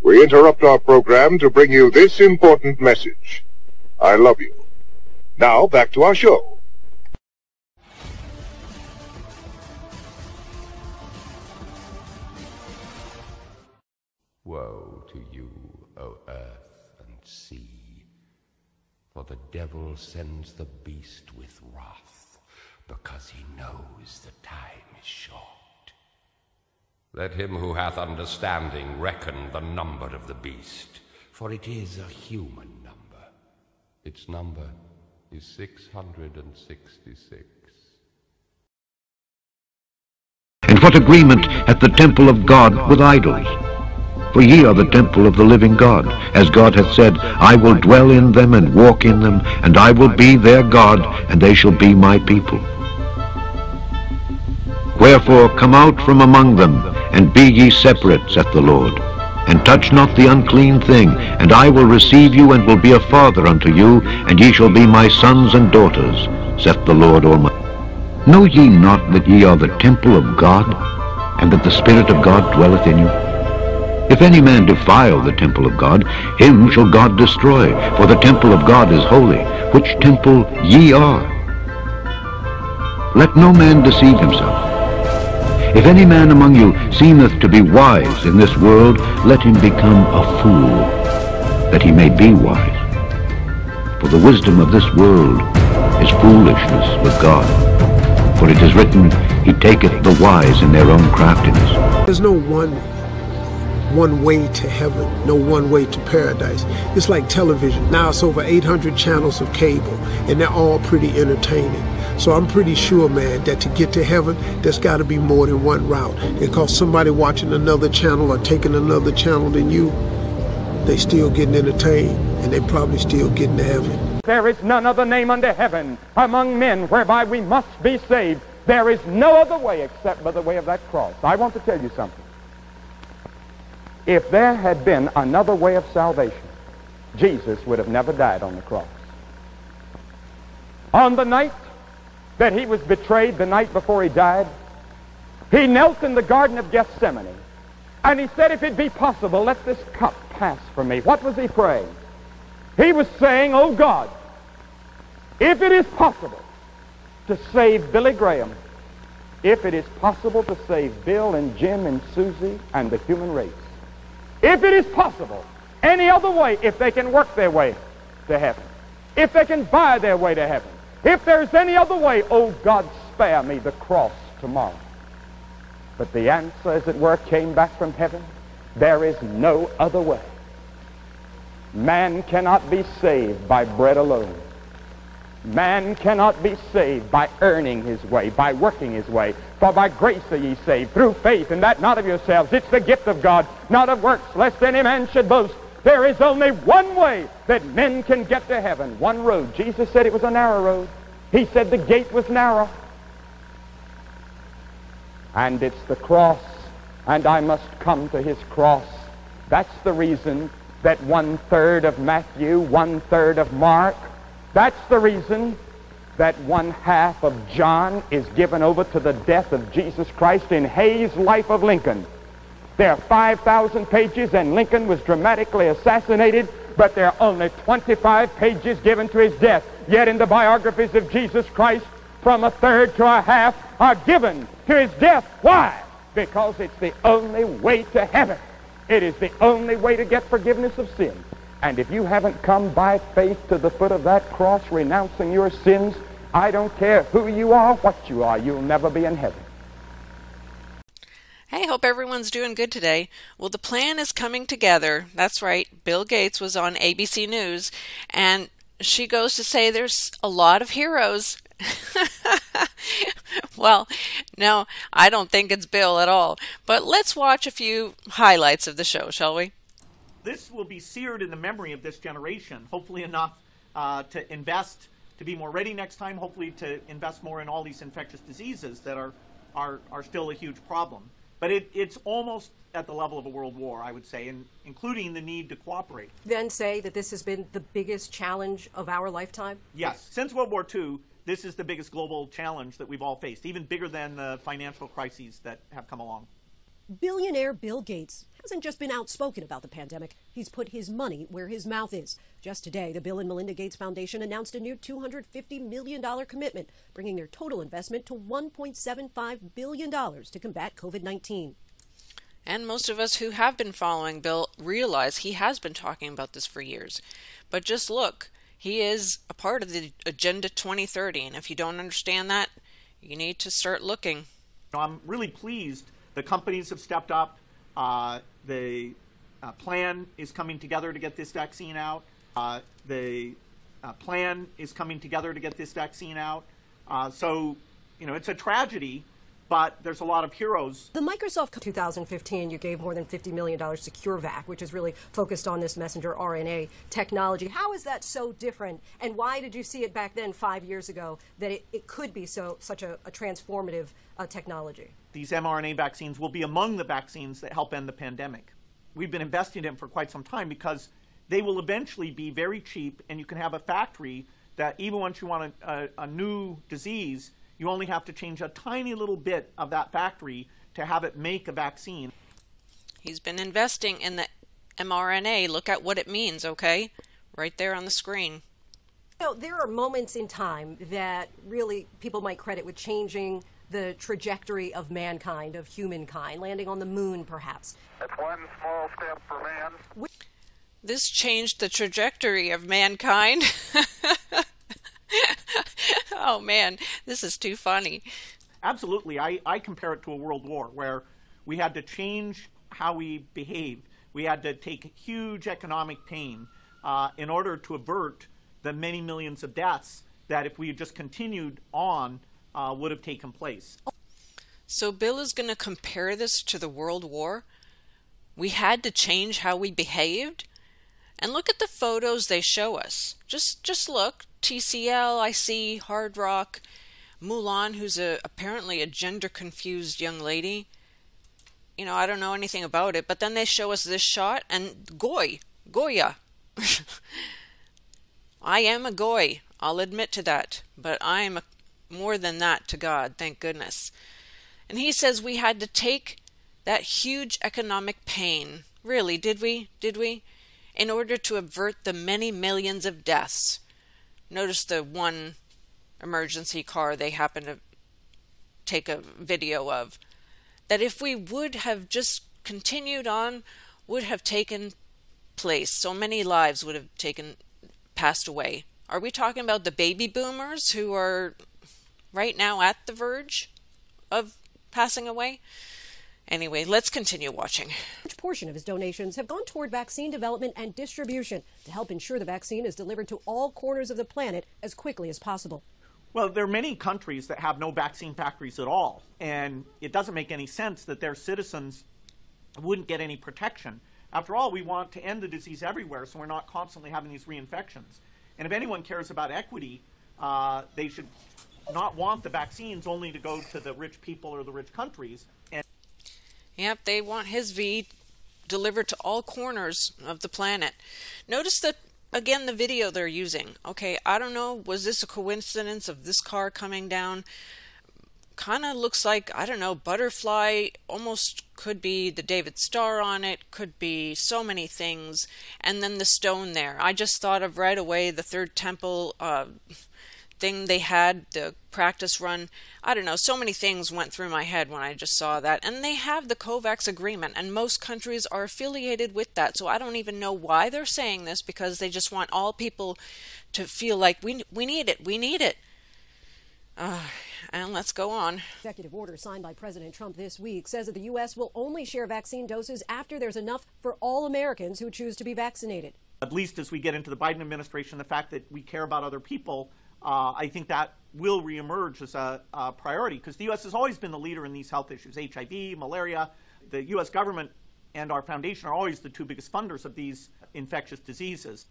we interrupt our program to bring you this important message. I love you. Now, back to our show. Woe to you, O earth and sea, for the devil sends the beast with wrath, because he knows the time is short. Let him who hath understanding reckon the number of the beast, for it is a human number. Its number is 666. And what agreement hath the temple of God with idols? For ye are the temple of the living God. As God hath said, I will dwell in them and walk in them, and I will be their God, and they shall be my people. Wherefore come out from among them, and be ye separate, saith the Lord. And touch not the unclean thing, and I will receive you, and will be a father unto you, and ye shall be my sons and daughters, saith the Lord Almighty. Know ye not that ye are the temple of God, and that the Spirit of God dwelleth in you? If any man defile the temple of God, him shall God destroy, for the temple of God is holy, which temple ye are. Let no man deceive himself. If any man among you seemeth to be wise in this world, let him become a fool, that he may be wise. For the wisdom of this world is foolishness with God. For it is written, He taketh the wise in their own craftiness. There's no one way to heaven, no one way to paradise. It's like television. Now it's over 800 channels of cable, and they're all pretty entertaining. So I'm pretty sure, man, that to get to heaven, there's got to be more than one route. Because somebody watching another channel or taking another channel than you, they still getting entertained, and they probably still getting to heaven. There is none other name under heaven among men whereby we must be saved. There is no other way except by the way of that cross. I want to tell you something. If there had been another way of salvation, Jesus would have never died on the cross. On the night that he was betrayed, the night before he died, he knelt in the Garden of Gethsemane, and he said, if it be possible, let this cup pass from me. What was he praying? He was saying, oh God, if it is possible to save Billy Graham, if it is possible to save Bill and Jim and Susie and the human race, if it is possible, any other way, if they can work their way to heaven, if they can buy their way to heaven, if there's any other way, oh God, spare me the cross tomorrow. But the answer, as it were, came back from heaven. There is no other way. Man cannot be saved by bread alone. Man cannot be saved by earning his way, by working his way. For by grace are ye saved, through faith, and that not of yourselves. It's the gift of God, not of works, lest any man should boast. There is only one way that men can get to heaven, one road. Jesus said it was a narrow road. He said the gate was narrow. And it's the cross, and I must come to his cross. That's the reason that 1/3 of Matthew, 1/3 of Mark, that's the reason that 1/2 of John is given over to the death of Jesus Christ in Hay's Life of Lincoln. There are 5,000 pages, and Lincoln was dramatically assassinated, but there are only 25 pages given to his death. Yet in the biographies of Jesus Christ, from 1/3 to 1/2 are given to his death. Why? Because it's the only way to heaven. It is the only way to get forgiveness of sin. And if you haven't come by faith to the foot of that cross, renouncing your sins, I don't care who you are, what you are, you'll never be in heaven. Hey, hope everyone's doing good today. Well, the plan is coming together. That's right. Bill Gates was on ABC News, and she goes to say there's a lot of heroes. Well, no, I don't think it's Bill at all. But let's watch a few highlights of the show, shall we? This will be seared in the memory of this generation, hopefully enough to invest, to be more ready next time, hopefully to invest more in all these infectious diseases that are still a huge problem. But it's almost at the level of a world war, I would say, including the need to cooperate. Then say that this has been the biggest challenge of our lifetime? Yes. Since World War II, this is the biggest global challenge that we've all faced, even bigger than the financial crises that have come along. Billionaire Bill Gates hasn't just been outspoken about the pandemic. He's put his money where his mouth is. Just today, the Bill and Melinda Gates Foundation announced a new $250 million commitment, bringing their total investment to $1.75 billion to combat COVID-19. And most of us who have been following Bill realize he has been talking about this for years. But just look, he is a part of the Agenda 2030, and if you don't understand that, you need to start looking. I'm really pleased the companies have stepped up. The plan is coming together to get this vaccine out. The plan is coming together to get this vaccine out. So, it's a tragedy, but there's a lot of heroes. The Microsoft 2015, you gave more than $50 million to CureVac, which is really focused on this messenger RNA technology. How is that so different? And why did you see it back then, 5 years ago, that it could be such a transformative technology? These mRNA vaccines will be among the vaccines that help end the pandemic. We've been investing in them for quite some time because they will eventually be very cheap, and you can have a factory that even once you want a new disease, you only have to change a tiny little bit of that factory to have it make a vaccine. He's been investing in the mRNA. Look at what it means, okay? Right there on the screen. There are moments in time that really people might credit with changing the trajectory of mankind, of humankind, landing on the moon, perhaps. That's one small step for man. This changed the trajectory of mankind. Oh man, this is too funny. Absolutely. I compare it to a world war where we had to change how we behave. We had to take huge economic pain in order to avert the many millions of deaths that if we had just continued on would have taken place. So Bill is going to compare this to the World War? We had to change how we behaved? And look at the photos they show us. Just look. TCL, I see, Hard Rock, Mulan, who's apparently a gender-confused young lady. I don't know anything about it, but then they show us this shot, and Goya. I am a Goy, I'll admit to that, but I am more than that to God, thank goodness. And he says we had to take that huge economic pain. Really, did we? In order to avert the many millions of deaths. Notice the one emergency car they happen to take a video of. That if we would have just continued on, would have taken place. So many lives would have passed away. Are we talking about the baby boomers who are right now at the verge of passing away? Anyway, let's continue watching. A large portion of his donations have gone toward vaccine development and distribution to help ensure the vaccine is delivered to all corners of the planet as quickly as possible. Well, there are many countries that have no vaccine factories at all, and it doesn't make any sense that their citizens wouldn't get any protection. After all, we want to end the disease everywhere, so we're not constantly having these reinfections. And if anyone cares about equity, they should not want the vaccines only to go to the rich people or the rich countries. Yep, they want his V delivered to all corners of the planet. Notice that, again, the video they're using. Okay, I don't know, was this a coincidence of this car coming down? Kind of looks like, I don't know, butterfly, almost could be the David Star on it, could be so many things. And then the stone there. I just thought of right away the Third Temple thing they had, the practice run. I don't know, so many things went through my head when I just saw that. And they have the COVAX agreement, and most countries are affiliated with that. So I don't even know why they're saying this, because they just want all people to feel like we need it. And let's go on. Executive order signed by President Trump this week says that the U.S. will only share vaccine doses after there's enough for all Americans who choose to be vaccinated. At least as we get into the Biden administration, the fact that we care about other people, I think that will reemerge as a priority, because the U.S. has always been the leader in these health issues, HIV, malaria. The U.S. government and our foundation are always the two biggest funders of these infectious diseases.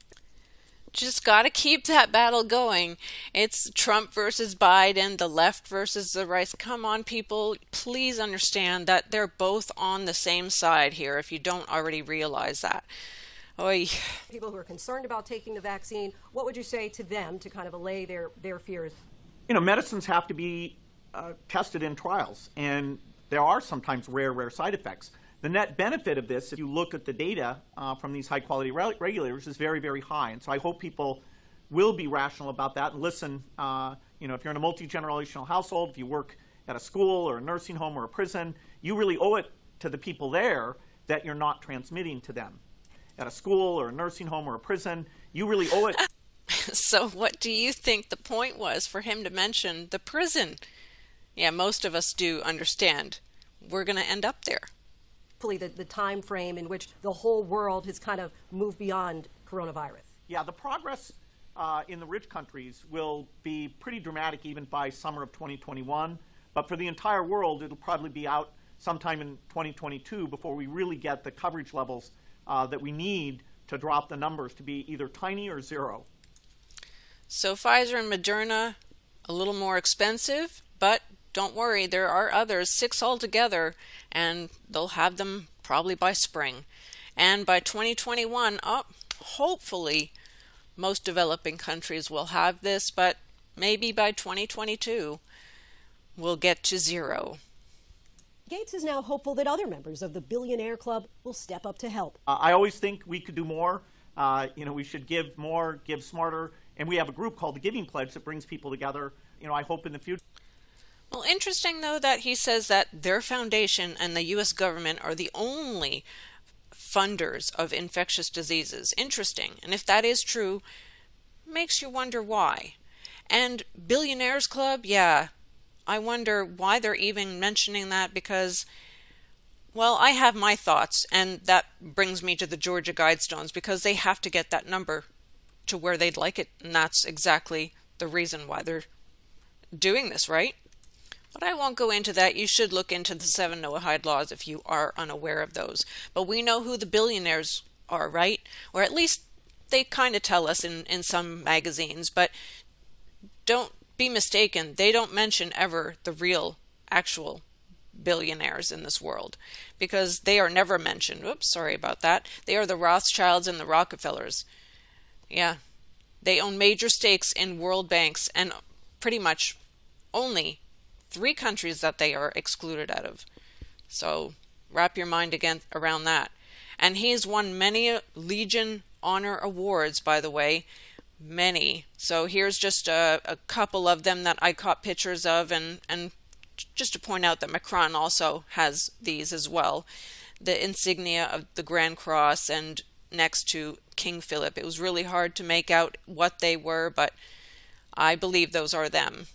Just got to keep that battle going. It's Trump versus Biden, the left versus the right. Come on, people. Please understand that they're both on the same side here if you don't already realize that. Oy. People who are concerned about taking the vaccine, what would you say to them to kind of allay their fears? Medicines have to be tested in trials, and there are sometimes rare side effects. The net benefit of this, if you look at the data from these high-quality regulators, is very, very high. And so I hope people will be rational about that and listen. If you're in a multi-generational household, if you work at a school or a nursing home or a prison, you really owe it to the people there that you're not transmitting to them. At a school or a nursing home or a prison, you really owe it. So what do you think the point was for him to mention the prison? Yeah, most of us do understand. We're going to end up there. Hopefully the time frame in which the whole world has kind of moved beyond coronavirus. Yeah, the progress in the rich countries will be pretty dramatic even by summer of 2021. But for the entire world, it'll probably be out sometime in 2022 before we really get the coverage levels that we need to drop the numbers to be either tiny or zero. So Pfizer and Moderna, a little more expensive, but don't worry, there are others, 6 altogether, and they'll have them probably by spring. And by 2021, hopefully most developing countries will have this, but maybe by 2022 we'll get to zero. Gates is now hopeful that other members of the Billionaire Club will step up to help. I always think we could do more. We should give more, give smarter, and we have a group called the Giving Pledge that brings people together. I hope in the future. Well, interesting, though, that he says that their foundation and the U.S. government are the only funders of infectious diseases. Interesting. And if that is true, makes you wonder why. And Billionaires Club, yeah, I wonder why they're even mentioning that because, well, I have my thoughts, and that brings me to the Georgia Guidestones because they have to get that number to where they'd like it, and that's exactly the reason why they're doing this, right? But I won't go into that. You should look into the 7 Noahide laws if you are unaware of those. But we know who the billionaires are, right? Or at least they kind of tell us in some magazines. But don't be mistaken. They don't mention ever the real, actual billionaires in this world. Because they are never mentioned. Oops, sorry about that. They are the Rothschilds and the Rockefellers. Yeah. They own major stakes in world banks and pretty much only 3 countries that they are excluded out of. So wrap your mind again around that. And he's won many Legion Honor Awards, by the way. Many. So here's just a couple of them that I caught pictures of, and just to point out that Macron also has these as well. The insignia of the Grand Cross and next to King Philip. It was really hard to make out what they were, but I believe those are them.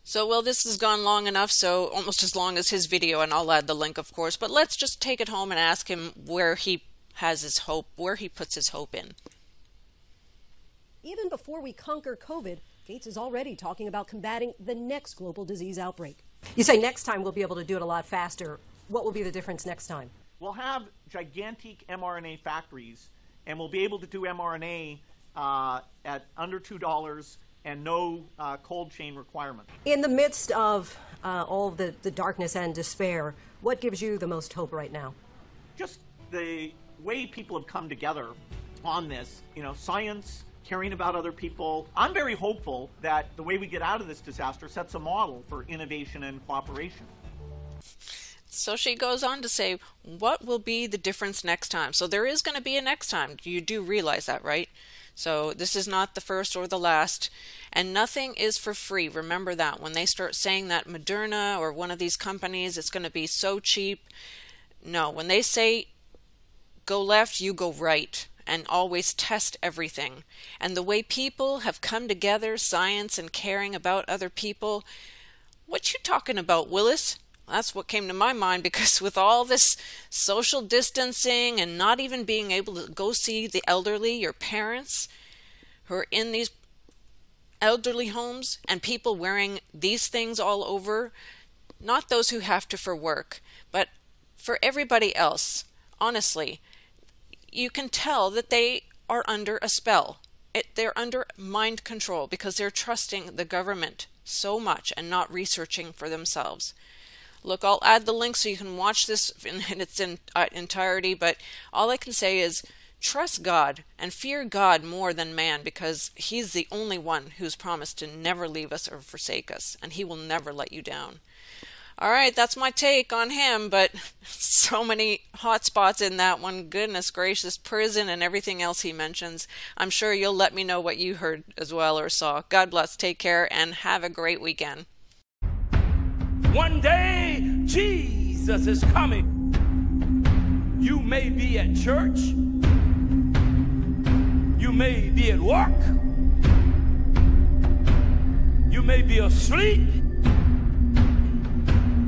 So, well, this has gone long enough, so almost as long as his video, and I'll add the link, of course. But let's just take it home and ask him where he has his hope, where he puts his hope in. Even before we conquer COVID, Gates is already talking about combating the next global disease outbreak. You say next time we'll be able to do it a lot faster. What will be the difference next time? We'll have gigantic mRNA factories, and we'll be able to do mRNA at under $2 and no cold chain requirement. In the midst of all the darkness and despair, what gives you the most hope right now? Just the way people have come together on this, science, caring about other people. I'm very hopeful that the way we get out of this disaster sets a model for innovation and cooperation. So she goes on to say, what will be the difference next time? So there is going to be a next time. You do realize that, right? So this is not the first or the last, and nothing is for free. Remember that. When they start saying that Moderna or one of these companies, it's going to be so cheap. No, when they say go left, you go right, and always test everything. And the way people have come together, science and caring about other people, what you talking about, Willis? That's what came to my mind, because with all this social distancing and not even being able to go see the elderly, your parents who are in these elderly homes, and people wearing these things all over, not those who have to for work, but for everybody else, honestly, you can tell that they are under a spell. They're under mind control because they're trusting the government so much and not researching for themselves. Look, I'll add the link so you can watch this in its entirety, but all I can say is trust God and fear God more than man, because He's the only one who's promised to never leave us or forsake us, and He will never let you down. All right, that's my take on him, but so many hot spots in that one. Goodness gracious, prison and everything else he mentions. I'm sure you'll let me know what you heard as well or saw. God bless, take care, and have a great weekend. One day, Jesus is coming. You may be at church. You may be at work. You may be asleep.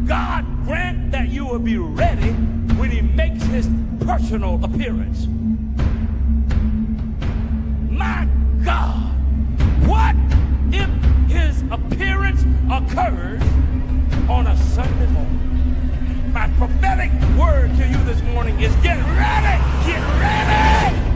God grant that you will be ready when he makes his personal appearance. My God, what if his appearance occurs on a Sunday morning? My prophetic word to you this morning is get ready, get ready!